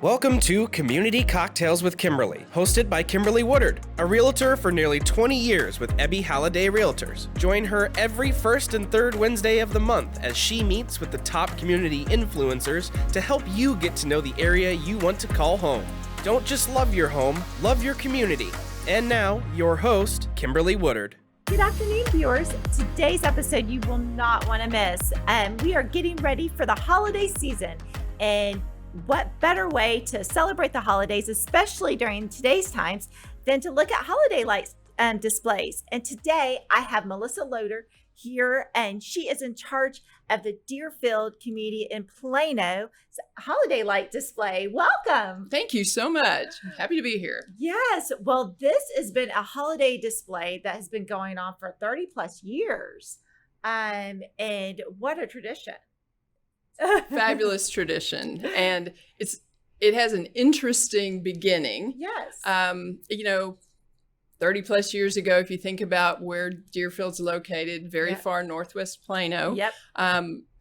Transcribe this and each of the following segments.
Welcome to Community Cocktails with Kimberly, hosted by Kimberly Woodard, a realtor for nearly 20 years with Ebby Halliday Realtors. Join her every first and third Wednesday of the month as she meets with the top community influencers to help you get to know the area you want to call home. Don't just love your home, love your community. And now, your host, Kimberly Woodard. Good afternoon, viewers. Today's episode you will not want to miss. We are getting ready for the holiday season, and what better way to celebrate the holidays, especially during today's times, than to look at holiday lights and displays. And today I have Melissa Loder here, and she is in charge of the Deerfield community in Plano holiday light display. Welcome. Thank you so much. I'm happy to be here. Yes. Well, this has been a holiday display that has been going on for 30 plus years. And what a tradition. Fabulous tradition. And it has an interesting beginning. Yes. 30 plus years ago, if you think about where Deerfield's located, very far northwest Plano. Yep.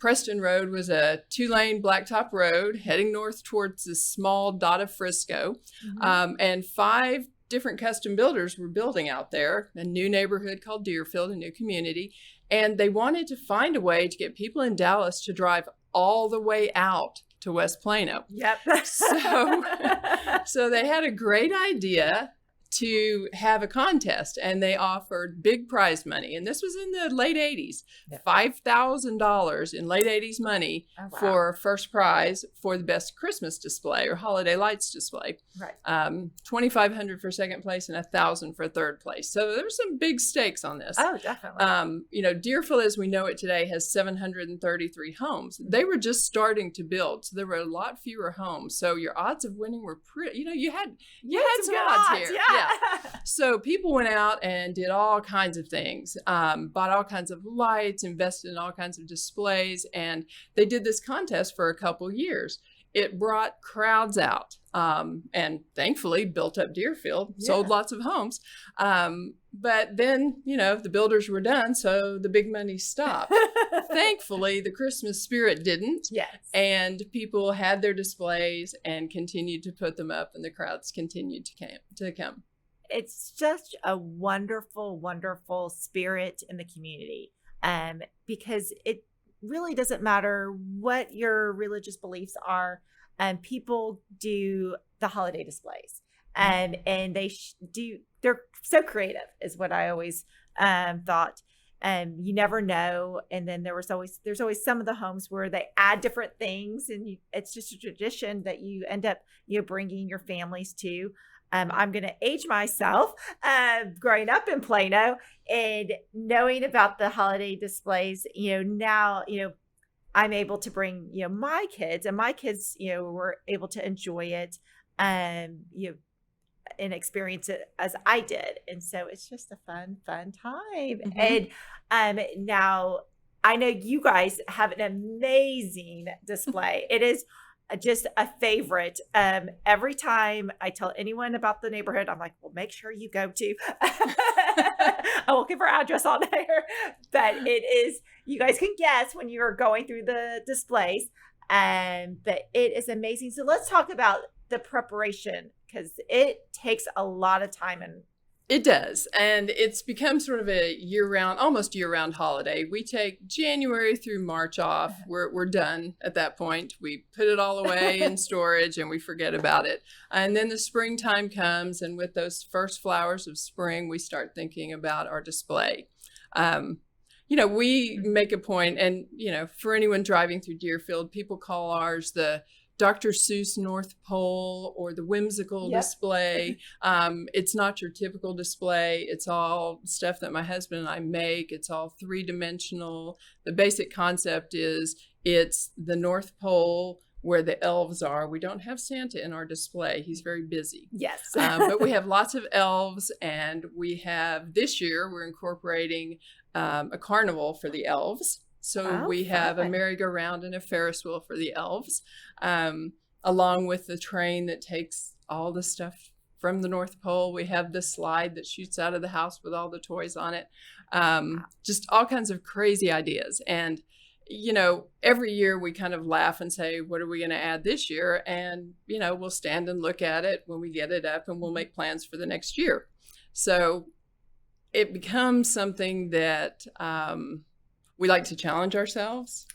Preston Road was a 2-lane blacktop road heading north towards the small dot of Frisco. Mm-hmm. And 5 different custom builders were building out there, a new neighborhood called Deerfield, a new community. And they wanted to find a way to get people in Dallas to drive all the way out to West Plano. Yep. So they had a great idea to have a contest, and they offered big prize money. And this was in the late 80s, $5,000 in late 80s money for first prize for the best Christmas display or holiday lights display. Right. $2,500 for second place and $1,000 for third place. So there were some big stakes on this. Oh, definitely. Deerfield, as we know it today, has 733 homes. They were just starting to build, so there were a lot fewer homes. So your odds of winning were pretty, you had some odds here. Yeah. So people went out and did all kinds of things, bought all kinds of lights, invested in all kinds of displays, and they did this contest for a couple years. It brought crowds out, and thankfully built up Deerfield, sold lots of homes. But then, the builders were done, so the big money stopped. Thankfully, the Christmas spirit didn't. Yes. And people had their displays and continued to put them up, and the crowds continued to come. It's just a wonderful, wonderful spirit in the community, because it really doesn't matter what your religious beliefs are. People do the holiday displays, and they're so creative is what I always thought. You never know. And then there's always some of the homes where they add different things, and it's just a tradition that you end up, bringing your families to. I'm going to age myself, growing up in Plano and knowing about the holiday displays, now, I'm able to bring, my kids, and my kids, were able to enjoy it, and experience it as I did. And so it's just a fun time. Mm-hmm. And now I know you guys have an amazing display. It is just a favorite. Every time I tell anyone about the neighborhood, I'm like, well, make sure you go to. I won't give our address on there, but it is, you guys can guess when you're going through the displays. But it is amazing. So let's talk about the preparation, because it takes a lot of time. And it does. And it's become sort of a almost year-round holiday. We take January through March off. We're done at that point. We put it all away in storage and we forget about it. And then the springtime comes, and with those first flowers of spring, we start thinking about our display. We make a point, and, for anyone driving through Deerfield, people call ours the Dr. Seuss North Pole or the whimsical display. It's not your typical display. It's all stuff that my husband and I make. It's all 3-dimensional. The basic concept is it's the North Pole where the elves are. We don't have Santa in our display. He's very busy. Yes. But we have lots of elves, and this year we're incorporating a carnival for the elves. So we have a merry-go-round and a Ferris wheel for the elves, along with the train that takes all the stuff from the North Pole. We have the slide that shoots out of the house with all the toys on it. Just all kinds of crazy ideas. And every year we kind of laugh and say, what are we going to add this year? And, we'll stand and look at it when we get it up, and we'll make plans for the next year. So it becomes something that we like to challenge ourselves.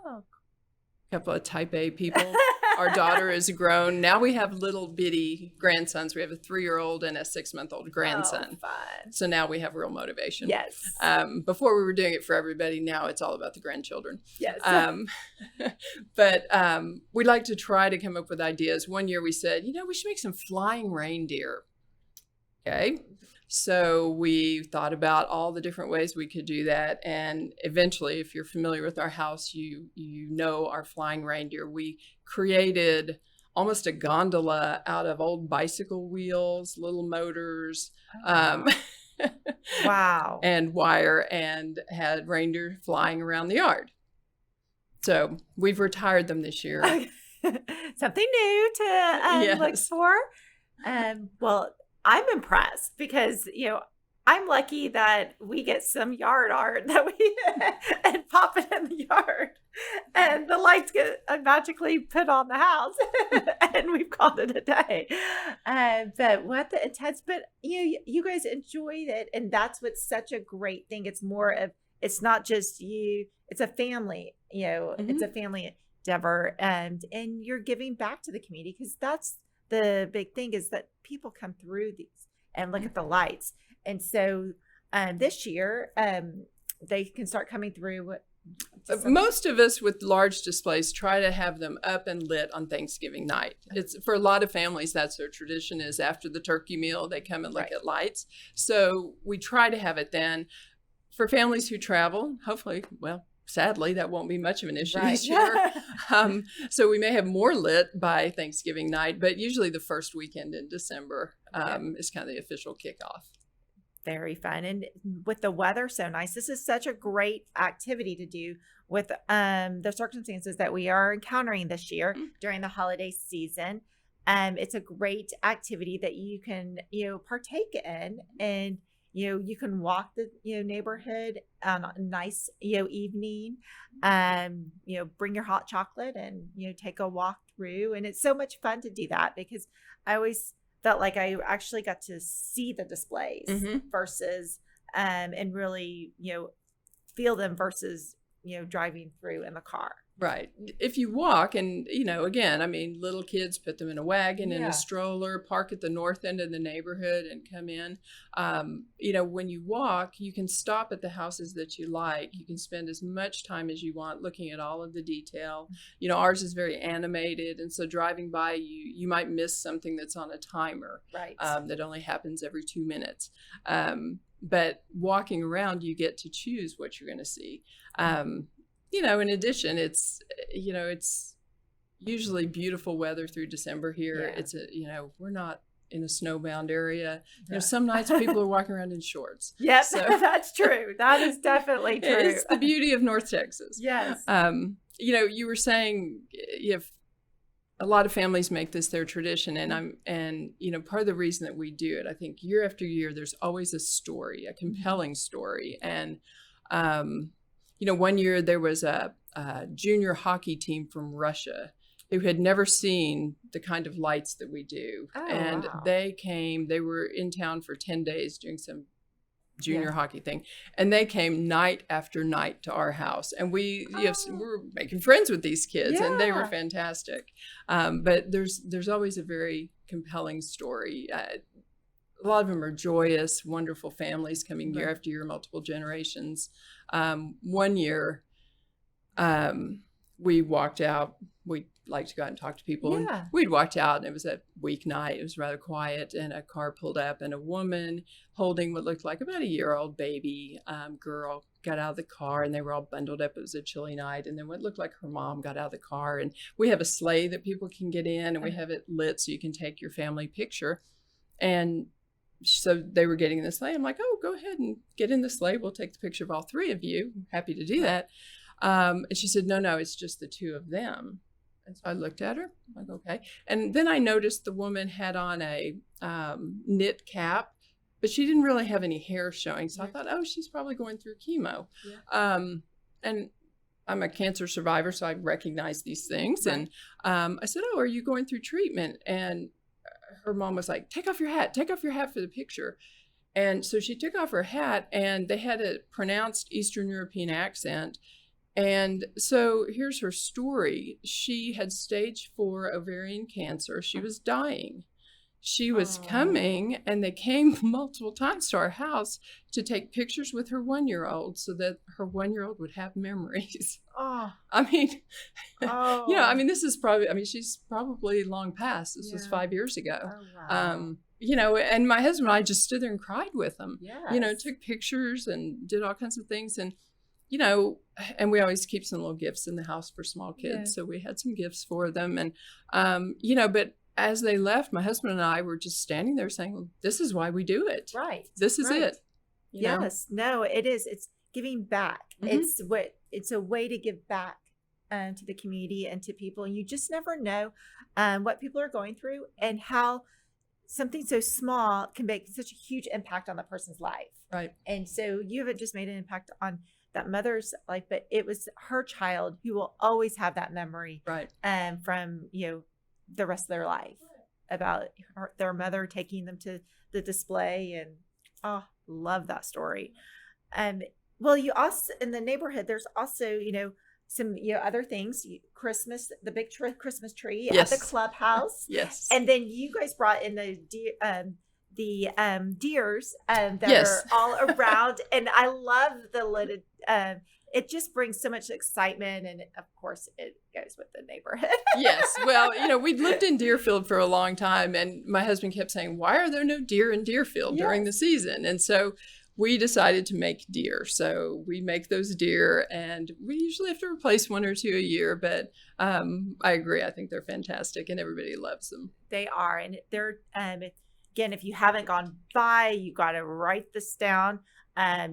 Oh, A couple of type A people. Our daughter is grown. Now we have little bitty grandsons. We have a 3-year-old and a 6-month-old grandson. Oh, fun. So now we have real motivation. Yes. Before we were doing it for everybody. Now it's all about the grandchildren. Yes. But we like to try to come up with ideas. One year we said, we should make some flying reindeer. Okay. So we thought about all the different ways we could do that. And eventually, if you're familiar with our house, you know our flying reindeer. We created almost a gondola out of old bicycle wheels, little motors, wow. and wire, and had reindeer flying around the yard. So we've retired them this year. Something new to look for. Well, I'm impressed because, I'm lucky that we get some yard art that we and pop it in the yard, and the lights get magically put on the house, and we've called it a day. But what the intense, but you guys enjoyed it, and that's what's such a great thing. It's more of, it's not just you; it's a family. It's a family endeavor, and you're giving back to the community, because that's the big thing, is that people come through these and look at the lights. And so this year, they can start coming through. Most of us with large displays try to have them up and lit on Thanksgiving night. It's for a lot of families, that's their tradition, is after the turkey meal, they come and look at lights. So we try to have it then. For families who travel, hopefully, sadly, that won't be much of an issue this year. So we may have more lit by Thanksgiving night, but usually the first weekend in December is kind of the official kickoff. Very fun. And with the weather so nice, this is such a great activity to do with the circumstances that we are encountering this year during the holiday season. It's a great activity that you can, partake in, and you can walk the neighborhood on a nice evening, bring your hot chocolate and take a walk through, and it's so much fun to do that, because I always felt like I actually got to see the displays versus and really feel them versus driving through in the car. Right. If you walk, and, again, little kids put them in a wagon, in a stroller, park at the north end of the neighborhood and come in. When you walk, you can stop at the houses that you like. You can spend as much time as you want looking at all of the detail. Ours is very animated. And so driving by, you might miss something that's on a timer, right? That only happens every 2 minutes. But walking around, you get to choose what you're going to see. In addition, it's usually beautiful weather through December here. Yeah. It's we're not in a snowbound area. Some nights people are walking around in shorts. Yes, so, that's true. That is definitely true. It's the beauty of North Texas. Yes. You were saying if a lot of families make this their tradition, and part of the reason that we do it, I think year after year, there's always a story, a compelling story, and one year there was a junior hockey team from Russia who had never seen the kind of lights that we do. Oh, and wow. they were in town for 10 days doing some junior hockey thing. And they came night after night to our house. And we were making friends with these kids, and they were fantastic. But there's always a very compelling story. A lot of them are joyous, wonderful families coming year after year, multiple generations. One year, we walked out. We like to go out and talk to people. Yeah. And we'd walked out, and it was a weeknight. It was rather quiet, and a car pulled up, and a woman holding what looked like about a year-old baby girl got out of the car, and they were all bundled up. It was a chilly night. And then what looked like her mom got out of the car. And we have a sleigh that people can get in, and we have it lit so you can take your family picture. And so they were getting in the sleigh. I'm like, oh, go ahead and get in the sleigh. We'll take the picture of all three of you. I'm happy to do that. And she said, no, it's just the two of them. And so I looked at her. I'm like, okay. And then I noticed the woman had on a knit cap, but she didn't really have any hair showing. So I thought, oh, she's probably going through chemo. Yeah. And I'm a cancer survivor, so I recognize these things. Right. And I said, "Oh, are you going through treatment?" And her mom was like, take off your hat for the picture. And so she took off her hat, and they had a pronounced Eastern European accent. And so here's her story. She had stage 4 ovarian cancer. She was dying. She was coming, and they came multiple times to our house to take pictures with her 1-year-old so that her 1-year-old would have memories. Oh. I mean, Oh. you know, I mean, this is probably, I mean, she's probably long past. This was Yeah. 5 years ago. Oh, wow. You know, and my husband and I just stood there and cried with them. Yes. You know, took pictures and did all kinds of things. And, you know, and we always keep some little gifts in the house for small kids. Yeah. So we had some gifts for them. And, you know, but as they left, my husband and I were just standing there saying, well, this is why we do it. Right. This is Right. it. You know? Yes. No, it is. It's giving back. Mhm. It's a way to give back to the community and to people. And you just never know what people are going through and how something so small can make such a huge impact on the person's life. Right. And so you haven't just made an impact on that mother's life, but it was her child who will always have that memory Right. from, you know, the rest of their life about their mother taking them to the display. And love that story. Well, you also, in the neighborhood, there's also, you know, some, you know, other things, Christmas, the big Christmas tree Yes. at the clubhouse. Yes. And then you guys brought in the deers that Yes. are all around. And I love the loaded, it just brings so much excitement. And of course it goes with the neighborhood. Yes. Well, you know, we'd lived in Deerfield for a long time, and my husband kept saying, why are there no deer in Deerfield during the season? And so we decided to make deer. So we make those deer, and we usually have to replace 1 or 2 a year. But I agree. I think they're fantastic, and everybody loves them. They are. And they're, again, if you haven't gone by, you got to write this down.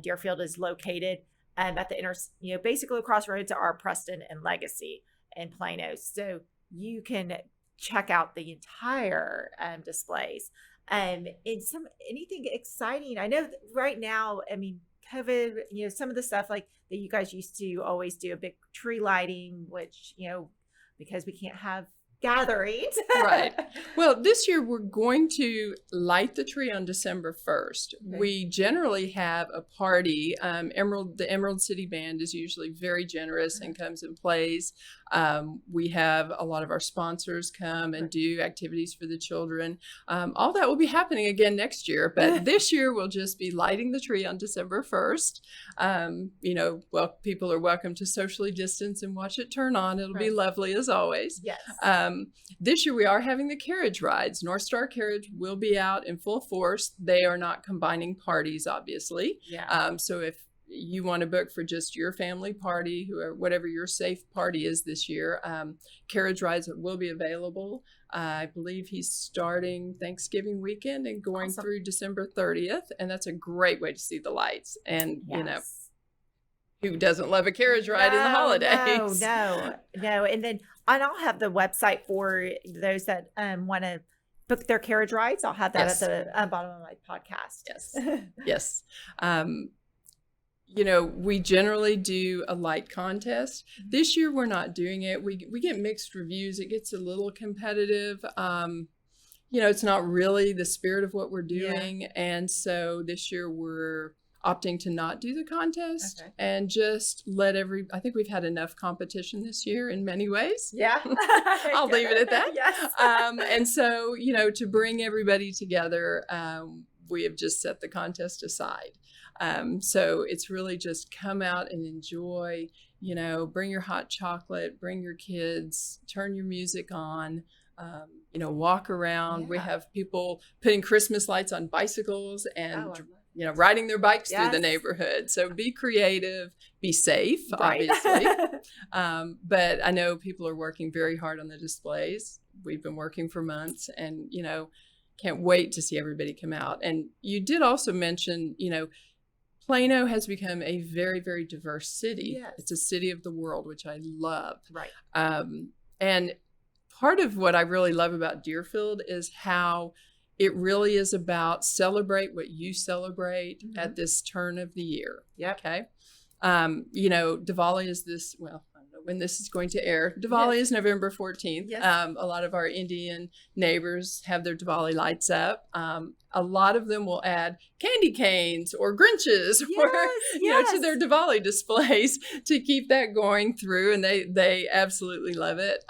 Deerfield is located at the basically across roads to our Preston and Legacy and Plano. So you can check out the entire displays. Anything exciting. I know that right now, I mean, COVID, you know, some of the stuff like that you guys used to always do a big tree lighting, which, you know, because we can't have gatherings. Right. Well, this year we're going to light the tree on December 1st. Okay. We generally have a party. The Emerald City Band is usually very generous and comes and plays. We have a lot of our sponsors come and do activities for the children. All that will be happening again next year, but this year we'll just be lighting the tree on December 1st. You know, well, people are welcome to socially distance and watch it turn on. It'll be lovely as always. Yes. This year we are having the carriage rides. North Star Carriage will be out in full force. They are not combining parties, obviously. Yeah. So if you want to book for just your family party, whatever your safe party is this year, carriage rides will be available. I believe he's starting Thanksgiving weekend and going through December 30th. And that's a great way to see the lights. And, you know, who doesn't love a carriage ride in the holidays? No. And I'll have the website for those that want to book their carriage rides. I'll have that at the bottom of my podcast. Yes. Yes. You know, we generally do a light contest. This year, we're not doing it. We get mixed reviews. It gets a little competitive. You know, it's not really the spirit of what we're doing. And so this year, we're opting to not do the contest and just I think we've had enough competition this year in many ways. Yeah. I'll leave it at that. Yes. And so, you know, to bring everybody together, we have just set the contest aside. So it's really just come out and enjoy, you know, bring your hot chocolate, bring your kids, turn your music on, you know, walk around. We have people putting Christmas lights on bicycles and you know, riding their bikes through the neighborhood. So be creative, be safe, obviously. But I know people are working very hard on the displays. We've been working for months, and, you know, can't wait to see everybody come out. And you did also mention, you know, Plano has become a very, very diverse city. Yes. It's a city of the world, which I love. Right. And part of what I really love about Deerfield is how it really is about celebrate what you celebrate at this turn of the year. Yep. Okay. Diwali is this, well, I don't know when this is going to air. Diwali is November 14th. Yes. A lot of our Indian neighbors have their Diwali lights up. A lot of them will add candy canes or Grinches to their Diwali displays to keep that going through, and they absolutely love it.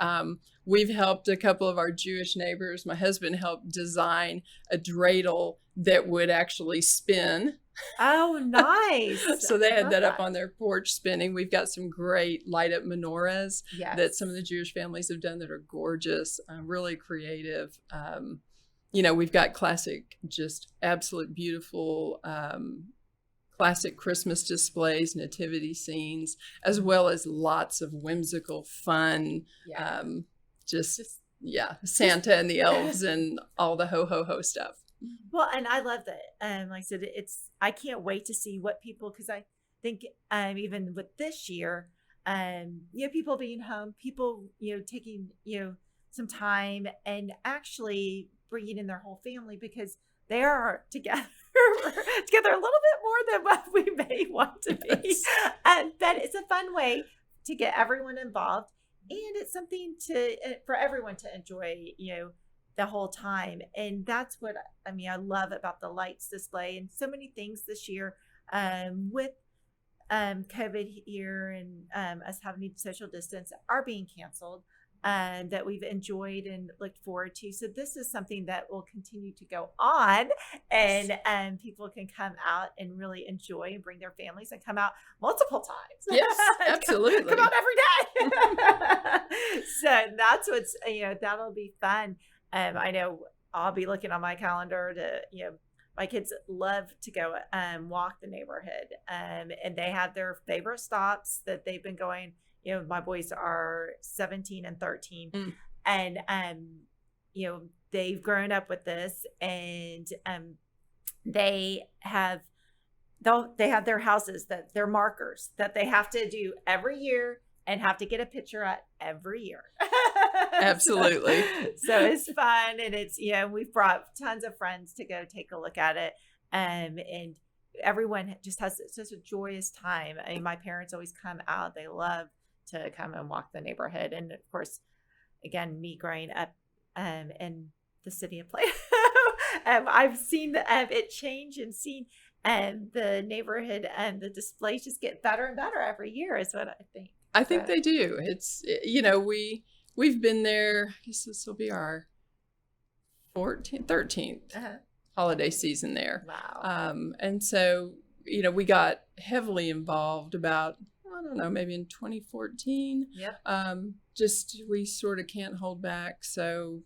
We've helped a couple of our Jewish neighbors. My husband helped design a dreidel that would actually spin. Oh, nice. So they had that up on their porch spinning. We've got some great light up menorahs that some of the Jewish families have done that are gorgeous, really creative. We've got classic, just absolute beautiful classic Christmas displays, nativity scenes, as well as lots of whimsical, fun, Santa and the elves and all the ho stuff. Well, and I love that. Like I said, I can't wait to see what people, because I think even with this year, people being home, people, taking, some time and actually bringing in their whole family, because they are together a little bit more than what we may want to be. But it's a fun way to get everyone involved, and it's something for everyone to enjoy, the whole time. And that's what I love about the lights display, and so many things this year with COVID here and us having to social distance are being canceled, that we've enjoyed and looked forward to. So this is something that will continue to go on, and people can come out and really enjoy and bring their families and come out multiple times. Yes, absolutely. Come out every day. So that's what's, that'll be fun. I know I'll be looking on my calendar to, my kids love to go walk the neighborhood, and they have their favorite stops that they've been going. My boys are 17 and 13, and they've grown up with this, and they have their houses, that their markers that they have to do every year and have to get a picture at every year. Absolutely. So it's fun, and it's we've brought tons of friends to go take a look at it, and everyone just has such a joyous time. I mean, my parents always come out; they love to come and walk the neighborhood. And of course, again, me growing up in the city of Plano, I've seen it change and seen the neighborhood and the displays just get better and better every year, is what I think. I think they do. It's, we've been there, I guess this will be our 13th holiday season there. Wow. And so, we got heavily involved about, I don't know, maybe in 2014. Yep. We sort of can't hold back. So,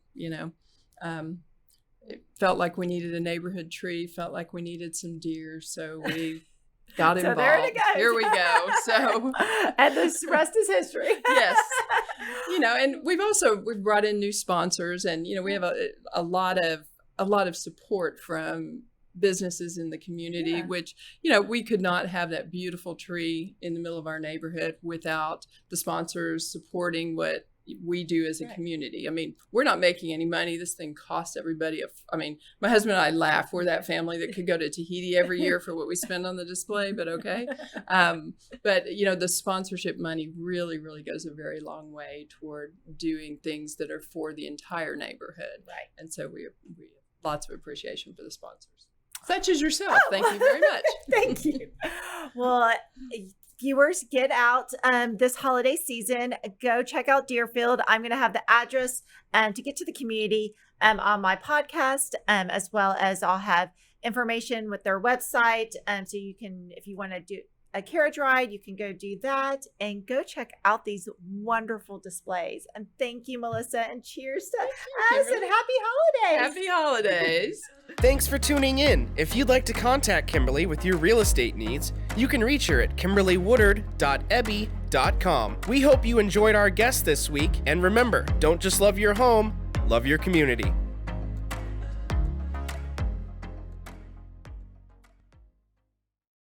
it felt like we needed a neighborhood tree, felt like we needed some deer. So we got involved. There it goes. Here we go. So, and the rest is history. Yes. And we've brought in new sponsors, and, we have a lot of support from businesses in the community, which, we could not have that beautiful tree in the middle of our neighborhood without the sponsors supporting what we do as a community. I mean, we're not making any money. This thing costs everybody. My husband and I laugh. We're that family that could go to Tahiti every year for what we spend on the display, but okay. But the sponsorship money really, really goes a very long way toward doing things that are for the entire neighborhood. Right. And so we have lots of appreciation for the sponsors. Such as yourself. Thank you very much. Thank you. Well, viewers, get out this holiday season. Go check out Deerfield. I'm going to have the address to get to the community on my podcast, as well as I'll have information with their website. So you can, if you want to do a carriage ride, you can go do that, and go check out these wonderful displays. And thank you, Melissa, and cheers to us, and happy holidays. Happy holidays. Thanks for tuning in. If you'd like to contact Kimberly with your real estate needs, you can reach her at kimberlywoodard.ebby.com. We hope you enjoyed our guest this week, and remember, don't just love your home, love your community.